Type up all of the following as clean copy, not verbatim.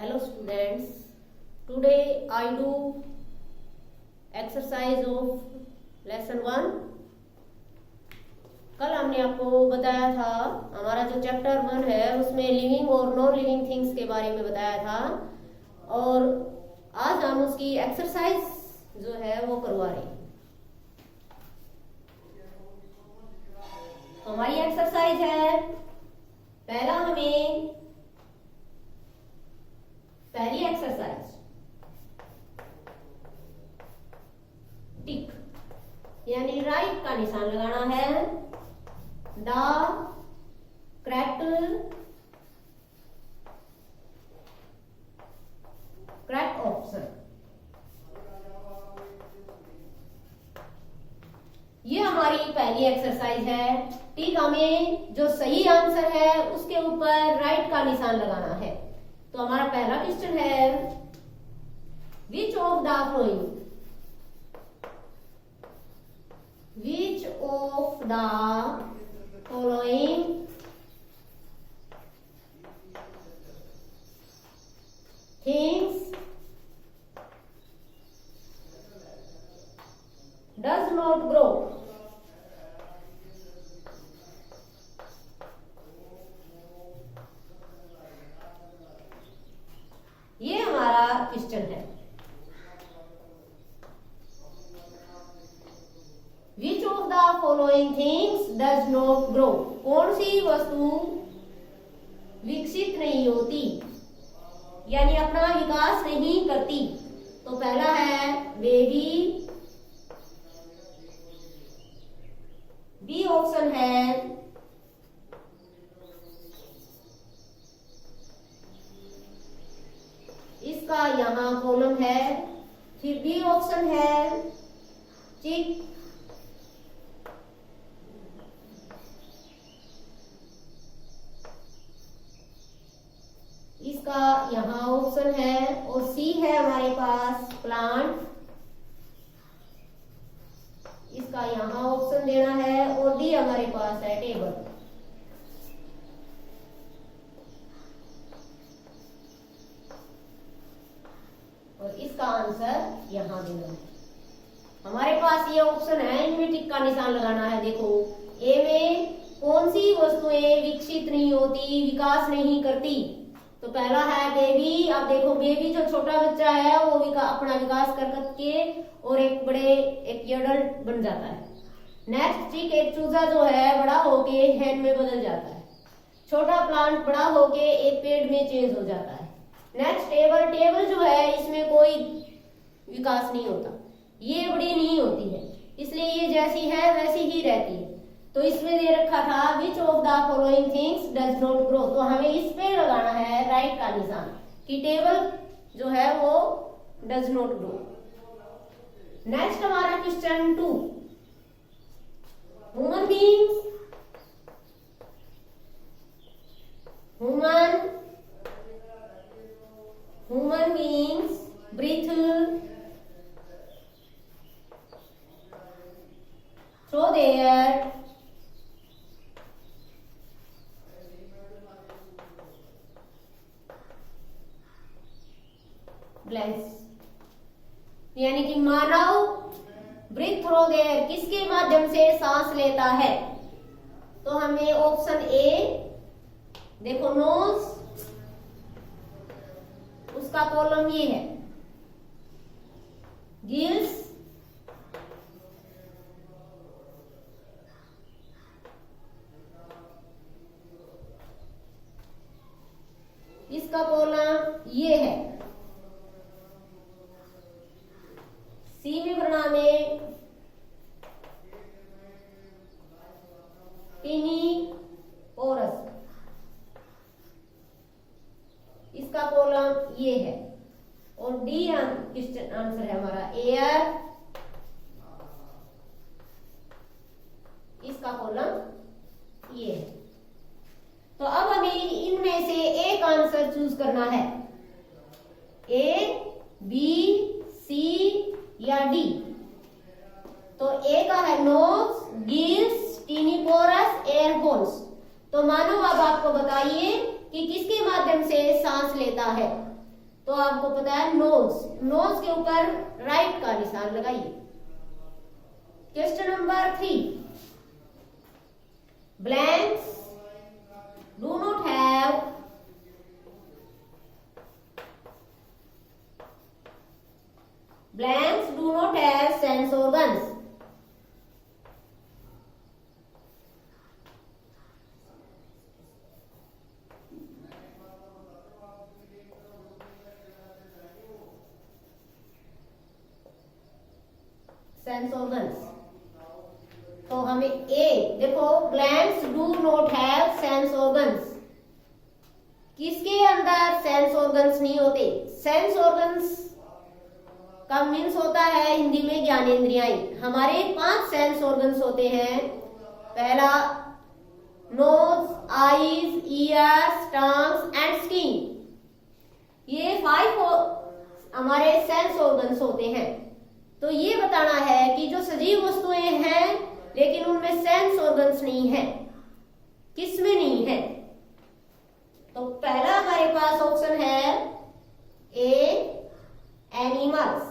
Hello students, today I do exercise of lesson 1। कल हमने आपको बताया था हमारा जो चैप्टर 1 है उसमें लिविंग और नॉन लिविंग थिंग्स के बारे में बताया था, और आज हम उसकी एक्सरसाइज जो है वो करवा रहे हैं। हमारी एक्सरसाइज है, पहली एक्सरसाइज टिक यानी राइट का निशान लगाना है। द करेक्ट ऑप्शन, ये हमारी पहली एक्सरसाइज है। टिक हमें जो सही आंसर है उसके ऊपर राइट का निशान लगाना है। तो हमारा पहला क्वेश्चन है, विच of the flowing things does not grow? ये हमारा क्वेश्चन है। Which of the following things does not grow? कौन सी वस्तु विकसित नहीं होती यानी अपना विकास नहीं करती? तो पहला है बेबी, बी ऑप्शन है इसका यहां कॉलम है, फिर बी ऑप्शन है चिक, इसका यहां ऑप्शन है, और सी है हमारे पास प्लांट, इसका यहां ऑप्शन देना है, और डी हमारे पास है टेबल। और इसका आंसर यहां देना है। हमारे पास ये ऑप्शन है, इनमें टिक का निशान लगाना है। देखो ए में कौन सी वस्तुएं विकसित नहीं होती, विकास नहीं करती? तो पहला है बेबी। अब देखो बेबी जो छोटा बच्चा है वो अपना विकास कर करके और एक एडल्ट बन जाता है। नेक्स्ट चिक, एक चूजा जो है बड़ा होके हैन में बदल जाता है। छोटा प्लांट बड़ा होके एक पेड़ में चेंज हो जाता है। नेक्स्ट टेबल, टेबल जो है इसमें कोई विकास नहीं होता, ये बड़ी नहीं होती है, इसलिए ये जैसी है वैसी ही रहती है। तो इसमें दे रखा था विच of the following things does not grow, तो हमें इस पे लगाना है राइट का निशान कि टेबल जो है वो डज नॉट ग्रो। नेक्स्ट हमारा question 2, human beings breathe through their blanks, यानी कि मानव ब्रीथ थ्रू देयर किसके माध्यम से सांस लेता है? तो हमें ऑप्शन ए देखो, नोज, उसका कॉलम ये है, गिल्स, इसका कॉलम ये है, सी में भरना में टिनी ओरस, इसका कॉलम ये है, और डी क्वेश्चन आंसर है हमारा एयर, इसका कॉलम ये है। तो अब हमें इनमें से एक आंसर चूज करना है, ए, बी, सी या डी। तो ए का है नोज, गिल्स, टीनिपोरस, एयर होल्स। तो मानो अब आपको बताइए कि किसके माध्यम से सांस लेता है। तो आपको पता है नोज, नोज के ऊपर राइट का निशान लगाइए। Question number 3, blanks do not have sense organs. Sense organs, तो हमें ए देखो, blanks do not have sense organs, किसके अंदर सेंस ऑर्गन्स नहीं होते। सेंस ऑर्गन्स का मीन्स होता है हिंदी में ज्ञानेंद्रियाएं। हमारे 5 सेंस ऑर्गन्स होते हैं। पहला nose, eyes, ears, tongues and skin, ये 5 हमारे सेंस ऑर्गन्स होते हैं। तो ये बताना है कि जो सजीव वस्तुएं हैं लेकिन उनमें सेंस ऑर्गन्स नहीं है, किसमें नहीं है। तो पहला हमारे पास ऑप्शन है ए, एनिमल्स।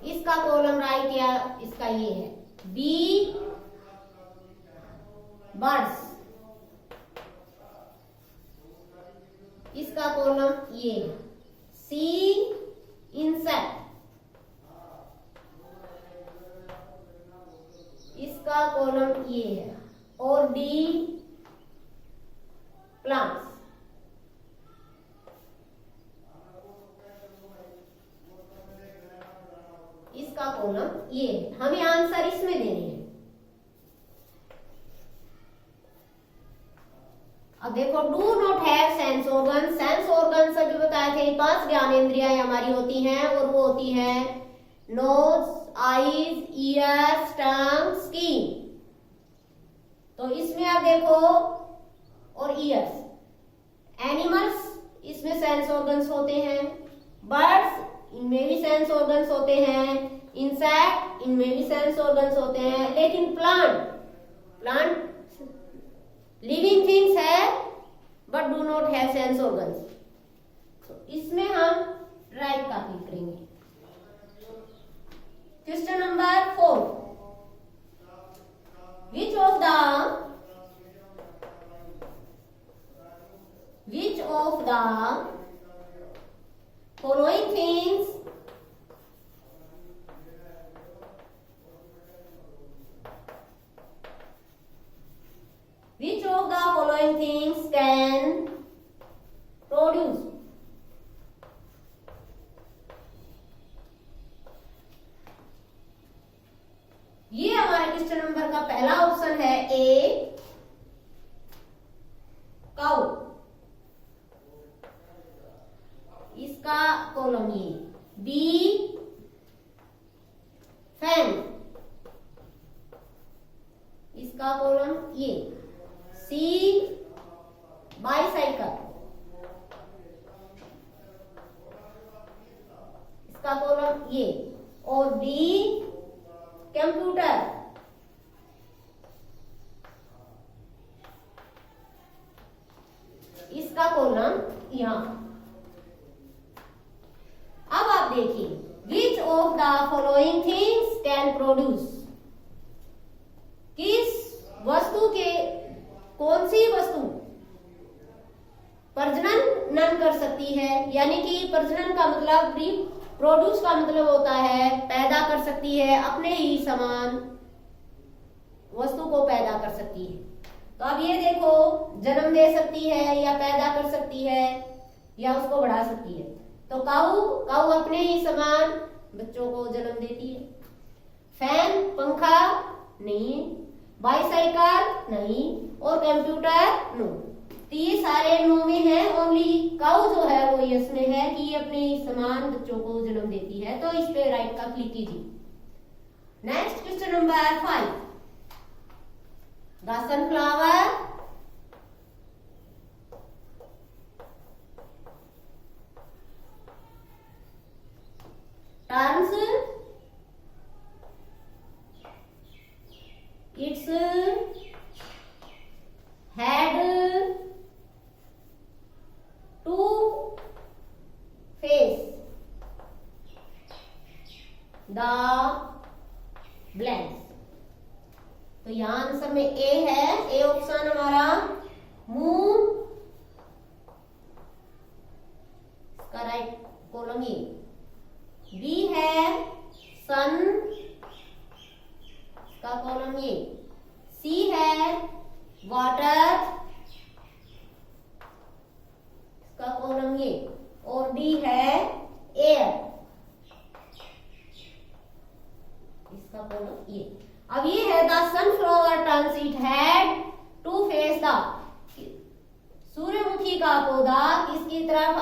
इसका कॉलम राइट या इसका ये है। बी, बर्ड्स, इसका कॉलम ये है। सी, इंसेक्ट, इसका कॉलम ये है। और डी, प्लांट्स। इसका कॉलम ये है। हमें आंसर इसमें देने हैं। अब देखो, do not have sense organ. Sense organ अभी बताए थे 5 ज्ञानेंद्रियां हमारी होती हैं, और वो होती है नोज, आईज, ईयर्स, टंग, स्किन। तो इसमें आप देखो, और ईयर्स, एनिमल्स इसमें सेंस ऑर्गन्स होते हैं, बर्ड्स इनमें भी सेंस ऑर्गन्स होते हैं, इंसेक्ट इनमें भी सेंस ऑर्गन्स होते हैं, लेकिन प्लांट लिविंग थिंग्स है but do not have sense organs. तो इसमें हम राइट का क्लिक करेंगे। Question number 4, which of the following things can produce? ये हमारे क्वेश्चन नंबर का पहला ऑप्शन है ए, काउ, इसका कॉलम ये। बी, फैन, इसका कॉलम ये। सी, बाईसाइकिल, इसका कॉलम ये। और डी, कंप्यूटर, इसका कॉलम यहां। अब आप देखिए, विच of the following things can produce, किस वस्तु के, कौन सी वस्तु प्रजनन कर सकती है। यानी कि प्रजनन का मतलब, प्रोड्यूस का मतलब होता है पैदा कर सकती है, अपने ही समान वस्तु को पैदा कर सकती है। तो अब ये देखो, जन्म दे सकती है या पैदा कर सकती है या उसको बढ़ा सकती है। तो काऊ अपने ही समान बच्चों को जन्म देती है। फैन, पंखा नहीं, बाईसाइकिल नहीं, और कंप्यूटर नो। तो ये सारे नो में है। ओनली काऊ जो है वो यस में है कि ये अपने समान बच्चों को जन्म देती है। तो इस पे राइट का क्लिक कीजिए। Next question number 5, the sunflower turns the blanks. तो यहाँ आंसर में ए है, ए ऑप्शन हमारा। मून, इसका राइट कॉलम ये। बी है सन, इसका कॉलम ये। सी है वाटर, इसका कॉलम ये। और डी है एयर, इसका कॉलम ये। अब ये है the sunflower turns it head to face the, सूर्यमुखी का पौधा किसकी तरफ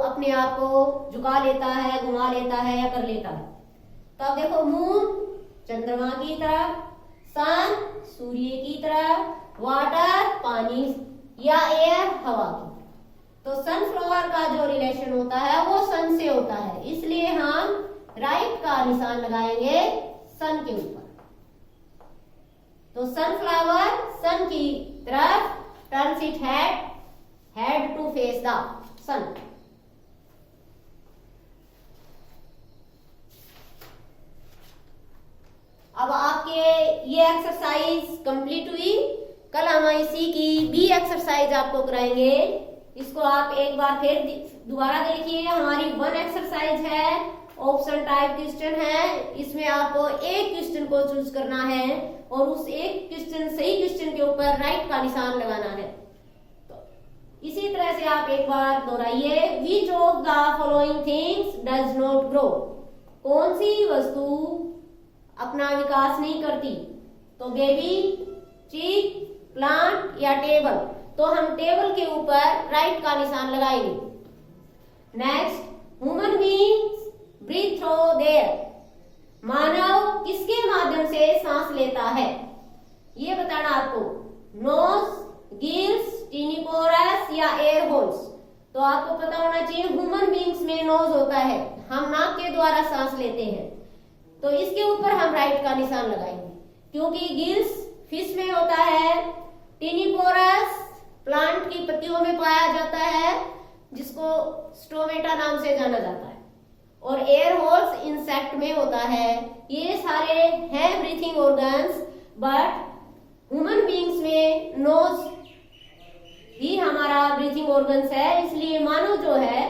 अपने आप को झुका लेता है, घुमा लेता है या कर लेता है। तो अब देखो, मून चंद्रमा की तरफ, सन सूर्य की तरफ, वाटर पानी या एयर हवा की। तो सनफ्लावर का जो रिलेशन होता है वो सन से होता है, इसलिए हम राइट का निशान लगाएंगे सन के ऊपर। तो सनफ्लावर सन की तरफ, turns it head to face the sun. अब आपके ये एक्सरसाइज कंप्लीट हुई। कल हम इसी की बी एक्सरसाइज आपको कराएंगे। इसको आप एक बार फिर दोबारा देखिए। हमारी 1 एक्सरसाइज है, ऑप्शन टाइप क्वेश्चन है। इसमें आपको एक क्वेश्चन को चूज करना है और उस एक क्वेश्चन, सही क्वेश्चन के ऊपर राइट का निशान लगाना है। तो इसी तरह से आप एक बार दोहराइए। Which of the following things does not grow, कौन सी वस्तु अपना विकास नहीं करती? तो बेबी, चीक, प्लांट या टेबल। तो हम टेबल के ऊपर राइट का निशान लगाएंगे। Next, human beings breathe through their, मानव किसके माध्यम से सांस लेता है? ये बताना आपको। नोज, गिल्स, टिनिपोरस या एयर होल्स। तो आपको पता होना चाहिए ह्यूमन बीइंग्स में नोज होता है, हम नाक के द्वारा सांस लेते हैं। तो इसके ऊपर हम राइट का निशान लगाएंगे, क्योंकि गिल्स फिश में होता है, टिनिपोरस प्लांट की पत्तियों में पाया जाता है जिसको स्टोमेटा नाम से जाना जाता है, और एयर होल्स इंसेक्ट में होता है। ये सारे हैं breathing organs, but human beings में नोज ही हमारा ब्रीथिंग ऑर्गन्स है, इसलिए मानव जो है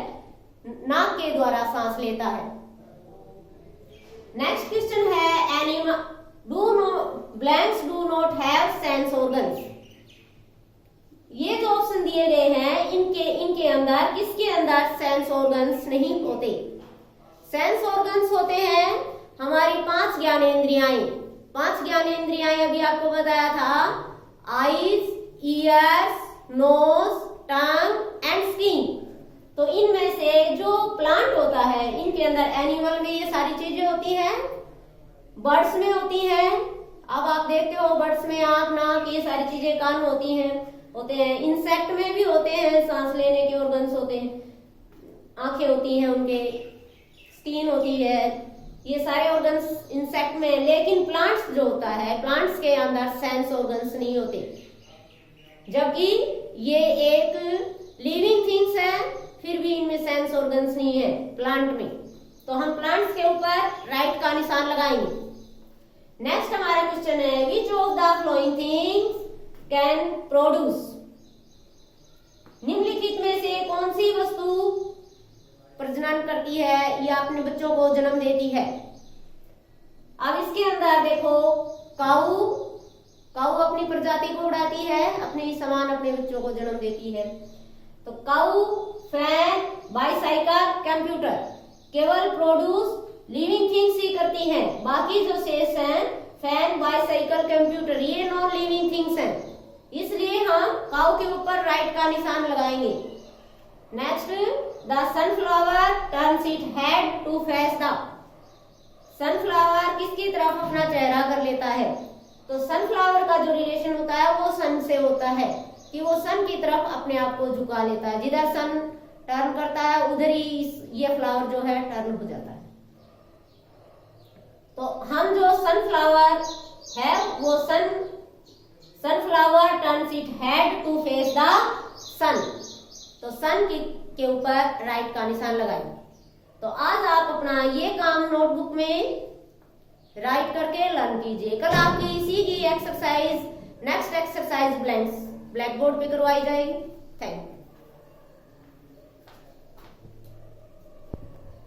नाक के द्वारा सांस लेता है। नेक्स्ट क्वेश्चन है, animal blanks do not have sense organs. ये जो ऑप्शन दिए गए हैं इनके अंदर किसके अंदर सेंस ऑर्गन्स नहीं होते? सेंस ऑर्गन्स होते हैं हमारी 5 ज्ञानेंद्रियाएं। 5 ज्ञानेंद्रियाएं अभी आपको बताया था, eyes, ears, nose, tongue and skin. तो इनमें से जो प्लांट होता है इनके अंदर, एनिमल में ये सारी चीजें होती हैं, बर्ड्स में होती हैं। अब आप देखते हो बर्ड्स में आंख, नाक, ये सारी चीजें, कान होते हैं। इंसेक्ट में भी होते हैं, सांस लेने के ऑर्गन्स होते हैं, आंखें होती हैं उनके, स्किन होती है, ये सारे ऑर्गन्स इंसेक्ट में। लेकिन प्लांट्स जो होता है, प्लांट्स के अंदर सेंस ऑर्गन्स नहीं होते, जबकि ये एक लिविंग थिंग्स है, फिर भी इनमें सेंस ऑर्गन्स नहीं है प्लांट में। तो हम प्लांट्स के ऊपर राइट का निशान लगाएंगे। नेक्स्ट हमारा क्वेश्चन है, विच of the flowing things can produce, निम्नलिखित में से कौन सी वस्तु प्रजनन करती है या अपने बच्चों को जन्म देती है? अब इसके अंदर देखो, काऊ अपनी प्रजाति को उड़ाती है, अपने समान अपने बच्चों को जन्म देती है। तो काऊ, फैन, बाईसाइकिल, कंप्यूटर केवल प्रोड्यूस लिविंग थिंग्स ही करती हैं। बाकी जो शेष हैं, फैन, बाईसाइकिल, कंप्यूटर, ये नॉन लिविंग थिंग्स हैं, इसलिए हम काऊ के ऊपर राइट का निशान लगाएंगे। Next, the sunflower turns it head to face the, sunflower किसकी तरफ अपना चेहरा कर लेता है? तो सनफ्लावर का जो रिलेशन होता है वो सन से होता है, कि वो सन की तरफ अपने आप को झुका लेता है। जिधर सन टर्न करता है उधर ही ये फ्लावर जो है टर्न हो जाता है। तो हम जो सनफ्लावर है वो sunflower turns it head to face the sun. तो सन के ऊपर राइट का निशान लगाएंगे। तो आज आप अपना ये काम नोटबुक में राइट करके लर्न कीजिए। कल आपकी इसी की exercise next exercise black board पे करवाई जाएगी। Thank you.